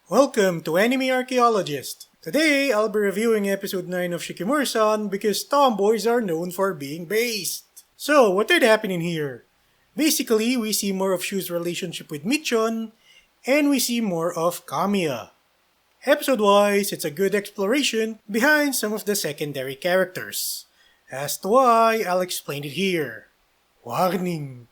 Welcome to Anime Archaeologist. Today, I'll be reviewing episode 9 of Shikimori-san because tomboys are known for being based. So, what did happen in here? Basically, we see more of Shu's relationship with Michon, and we see more of Kamiya. Episode-wise, it's a good exploration behind some of the secondary characters. As to why, I'll explain it here. Warning!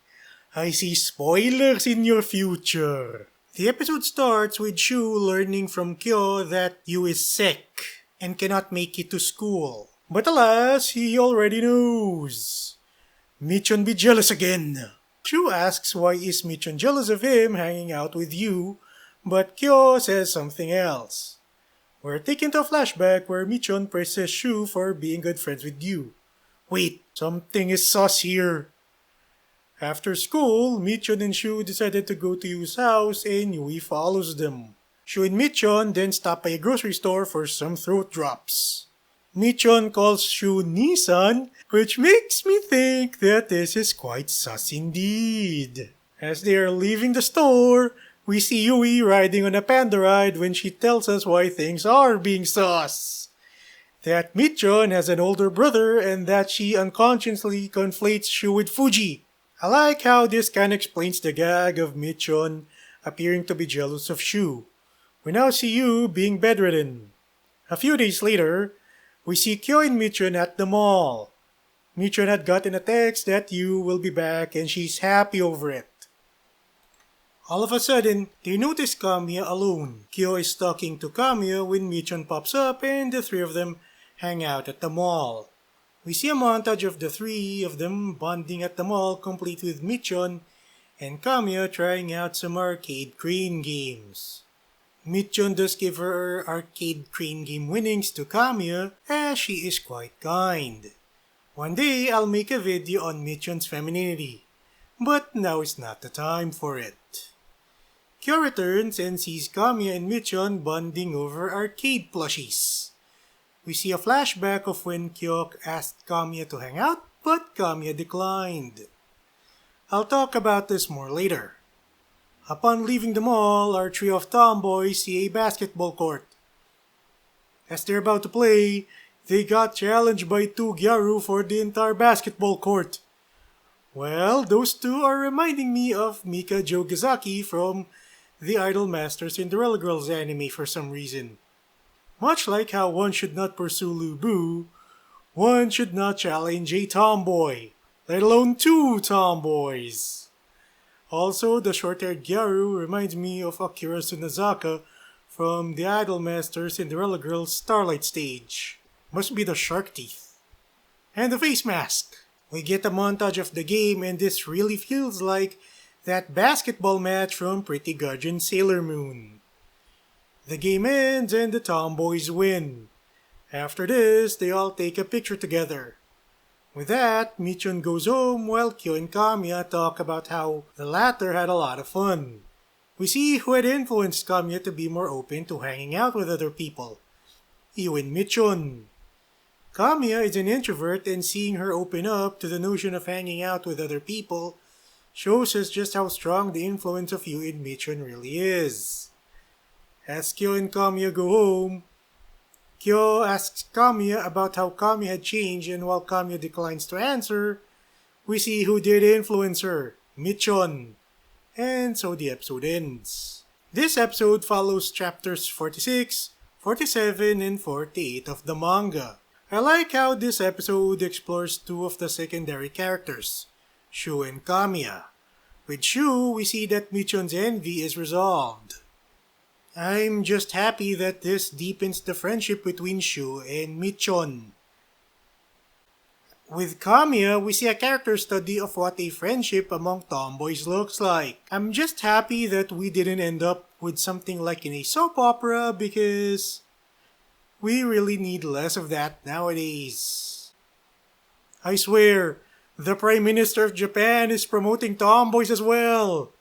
I see spoilers in your future. The episode starts with Shu learning from Kyo that Yu is sick and cannot make it to school. But alas, he already knows. Michon be jealous again. Shu asks why is Michon jealous of him hanging out with Yu, but Kyo says something else. We're taken to a flashback where Michon praises Shu for being good friends with Yu. Wait, something is sus here. After school, Michon and Shu decided to go to Yu's house and Yui follows them. Shu and Michon then stop by a grocery store for some throat drops. Michon calls Shu Nissan, which makes me think that this is quite sus indeed. As they are leaving the store, we see Yui riding on a panda ride when she tells us why things are being sus. That Michon has an older brother and that she unconsciously conflates Shu with Fuji. I like how this kinda explains the gag of Michon appearing to be jealous of Shu. We now see Yu being bedridden. A few days later, we see Kyo and Michon at the mall. Michon had gotten a text that Yu will be back and she's happy over it. All of a sudden, they notice Kamiya alone. Kyo is talking to Kamiya when Michon pops up and the three of them hang out at the mall. We see a montage of the three of them bonding at the mall, complete with Michon and Kamiya trying out some arcade crane games. Michon does give her arcade crane game winnings to Kamiya as she is quite kind. One day I'll make a video on Michon's femininity, but now is not the time for it. Kyo returns and sees Kamiya and Michon bonding over arcade plushies. We see a flashback of when Kyo asked Kamiya to hang out, but Kamiya declined. I'll talk about this more later. Upon leaving the mall, our trio of tomboys see a basketball court. As they're about to play, they got challenged by two Gyaru for the entire basketball court. Well, those two are reminding me of Mika Jogizaki from the Idol Master Cinderella Girls anime for some reason. Much like how one should not pursue Lubu, one should not challenge a tomboy, let alone two tomboys. Also, the short-haired Gyaru reminds me of Akira Tsunazaka from the Idol Master Cinderella Girls Starlight stage. Must be the shark teeth. And the face mask. We get a montage of the game and this really feels like that basketball match from Pretty Guardian Sailor Moon. The game ends and the tomboys win. After this, they all take a picture together. With that, Michon goes home while Kyo and Kamiya talk about how the latter had a lot of fun. We see who had influenced Kamiya to be more open to hanging out with other people. Yu and Michon. Kamiya is an introvert and seeing her open up to the notion of hanging out with other people shows us just how strong the influence of Yu and Michon really is. As Kyo and Kamiya go home, Kyo asks Kamiya about how Kamiya had changed and while Kamiya declines to answer, we see who did influence her, Michon. And so the episode ends. This episode follows chapters 46, 47, and 48 of the manga. I like how this episode explores two of the secondary characters, Shu and Kamiya. With Shu, we see that Michon's envy is resolved. I'm just happy that this deepens the friendship between Shu and Michon. With Kamiya, we see a character study of what a friendship among tomboys looks like. I'm just happy that we didn't end up with something like in a soap opera because we really need less of that nowadays. I swear, the Prime Minister of Japan is promoting tomboys as well.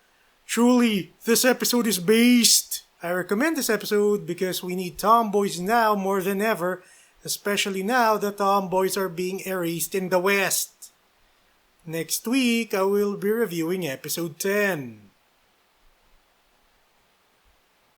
Truly, this episode is based. I recommend this episode because we need tomboys now more than ever, especially now that tomboys are being erased in the West. Next week, I will be reviewing episode 10.